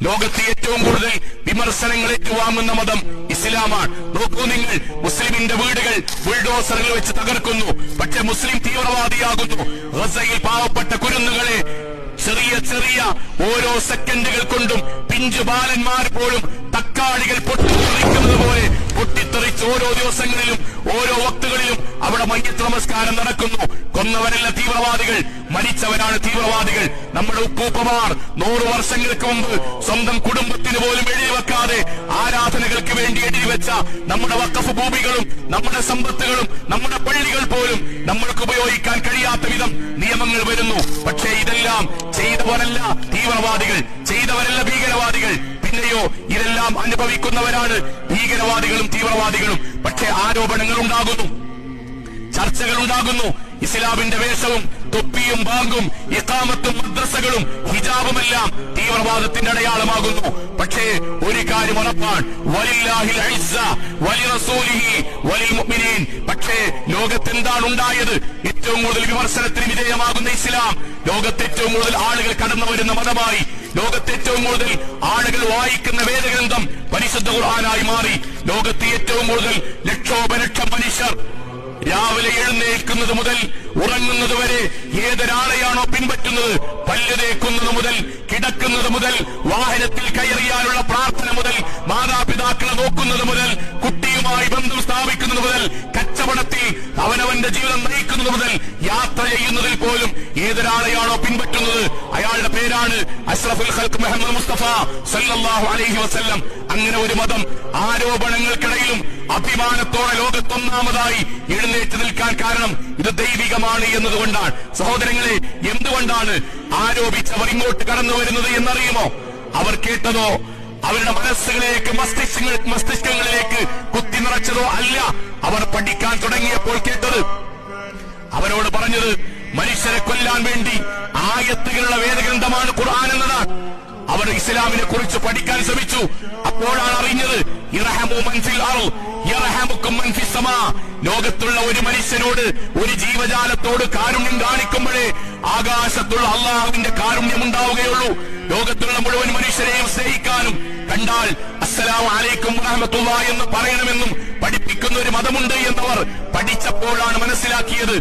ലോകത്തെ ഏറ്റവും കൂടുതൽ വിമർശനങ്ങൾ ഏറ്റുവാങ്ങുന്ന മതം ഇസ്ലാമാണ്. നോക്കൂ നിങ്ങൾ, മുസ്ലിമിന്റെ വീടുകൾ ബുൾഡോസറിൽ വെച്ച് തകർക്കുന്നു, പക്ഷെ മുസ്ലിം തീവ്രവാദിയാകുന്നു. ഗസയിൽ പാവപ്പെട്ട കുരുന്നുകളെ ചെറിയ ചെറിയ ഓരോ സെക്കൻഡുകൾ കൊണ്ടും പിഞ്ചു ബാലന്മാർ പോലും തക്കാളികൾ പൊട്ടിത്തെറിക്കുന്നത് പോലെ പൊട്ടിത്തെറിച്ച് ഓരോ ദിവസങ്ങളിലും ഓരോ വക്തുകളിലും അവിടെ മയ്യത്ത് നമസ്കാരം നടക്കുന്നു. കൊന്നവരല്ല തീവ്രവാദികൾ, മരിച്ചവരാണ് തീവ്രവാദികൾ. നമ്മുടെ ഉപ്പൂപ്പമാർ 100 വർഷങ്ങൾക്ക് മുമ്പ് സ്വന്തം കുടുംബത്തിന് പോലും എഴുതി വെക്കാതെ ആരാധനകൾക്ക് വേണ്ടി എഴുതി വെച്ച നമ്മുടെ വഖഫ് ഭൂമികളും നമ്മുടെ സമ്പത്തുകളും നമ്മുടെ പള്ളികൾ പോലും നമ്മൾക്ക് ഉപയോഗിക്കാൻ കഴിയാത്ത വിധം നിയമങ്ങൾ വരുന്നു. പക്ഷേ ഇതെല്ലാം ചെയ്തവരല്ല തീവ്രവാദികൾ, ചെയ്തവരല്ല ഭീകരവാദികൾ. പിന്നെയോ ഇതെല്ലാം അനുഭവിക്കുന്നവരാണ് ഭീകരവാദികളും തീവ്രവാദികളും. പക്ഷേ ആരോപണങ്ങൾ ഉണ്ടാകുന്നു, ചർച്ചകൾ ഉണ്ടാകുന്നു. ഇസ്ലാമിന്റെ വേഷവും തൊപ്പിയും ബാങ്കും ഇഖാമത്തും മദ്രസകളും ഹിജാബുമെല്ലാം തീവ്രവാദത്തിന്റെ അടയാളമാകുന്നു. പക്ഷേ ഒരു കാര്യം ഉറപ്പാണ്, വലില്ലാഹിൽ ഇസ്സ വലിറസൂലിഹി വലിൽ മുഅ്മിനീൻ. പക്ഷേ ലോകത്തെന്താണ് ഉണ്ടായത്? ഏറ്റവും കൂടുതൽ വിമർശനത്തിന് വിധേയമാകുന്ന ഇസ്ലാം ലോകത്തെ ഏറ്റവും കൂടുതൽ ആളുകൾ കടന്നു വരുന്ന മതമായി, ലോകത്തെ ഏറ്റവും കൂടുതൽ ആളുകൾ വായിക്കുന്ന വേദഗ്രന്ഥം പരിശുദ്ധ ഖുർആനായി മാറി. ലോകത്തെ ഏറ്റവും കൂടുതൽ ലക്ഷോപലക്ഷം മനുഷ്യർ രാവിലെ എഴുന്നേൽക്കുന്നത് മുതൽ ഉറങ്ങുന്നത് വരെ ഏതൊരാളെയാണോ പിൻപറ്റുന്നത്, പല്ല് തേക്കുന്നത് മുതൽ കിടക്കുന്നത് മുതൽ വാഹനത്തിൽ കയറിയാലുള്ള പ്രാർത്ഥന മുതൽ മാതാപിതാക്കളെ നോക്കുന്നത് മുതൽ കുട്ടിയുമായി ബന്ധം സ്ഥാപിക്കുന്നത് മുതൽ കച്ചവടത്തിൽ അവനവന്റെ ജീവിതം നയിക്കുന്നത് മുതൽ യാത്ര ചെയ്യുന്നതിൽ പോലും ഏതൊരാളെയാണോ പിൻപറ്റുന്നത് അയാളുടെ പേരാണ് അഷ്റഫുൽ ഖൽഖ് മുഹമ്മദ് മുസ്തഫ സല്ലല്ലാഹു അലൈഹി വസല്ലം. അങ്ങനെ ഒരു മതം ആരോപണങ്ങൾക്കിടയിലും അഭിമാനത്തോടെ ലോകത്തൊന്നാമതായി എഴുന്നേറ്റ് നിൽക്കാൻ കാരണം ഇത് ദൈവികമാണ് എന്നതുകൊണ്ടാണ്. സഹോദരങ്ങളെ, എന്തുകൊണ്ടാണ് ആരോപിച്ചവർ ഇങ്ങോട്ട് കടന്നു വരുന്നത് എന്നറിയുമോ? അവർ കേട്ടതോ അവരുടെ മനസ്സുകളിലേക്ക് മസ്തിഷ്കങ്ങളിലേക്ക് കുത്തി നിറച്ചതോ അല്ല. അവർ പഠിക്കാൻ തുടങ്ങിയപ്പോൾ കേട്ടത്, അവരോട് പറഞ്ഞത് മനുഷ്യരെ കൊല്ലാൻ വേണ്ടി ആയത്തുകളുള്ള വേദഗ്രന്ഥമാണ് ഖുർആൻ എന്നതാണ്. അവർ ഇസ്ലാമിനെ കുറിച്ച് പഠിക്കാൻ ശ്രമിച്ചു. അപ്പോഴാണ് അറിഞ്ഞത് ഇർഹമു മൻ ഫിൽ അർള് യർഹമുക്കും മൻ ഫിസ് സമാ. ലോകത്തുള്ള ഒരു മനുഷ്യനോട്, ഒരു ജീവജാലത്തോട് കാരുണ്യം കാണിക്കുമ്പോഴേ ആകാശത്തുള്ള അള്ളാഹുവിന്റെ കാരുണ്യം ഉണ്ടാവുകയുള്ളൂ. ലോകത്തുള്ള മുഴുവൻ മനുഷ്യരെയും സ്നേഹിക്കാനും കണ്ടാൽ അസ്സലാമു അലൈക്കും വറഹ്മത്തുള്ളാഹി എന്ന് പറയണമെന്നും പഠിപ്പിക്കുന്ന ഒരു മതമുണ്ട് എന്നവർ പഠിച്ചപ്പോഴാണ് മനസ്സിലാക്കിയത്.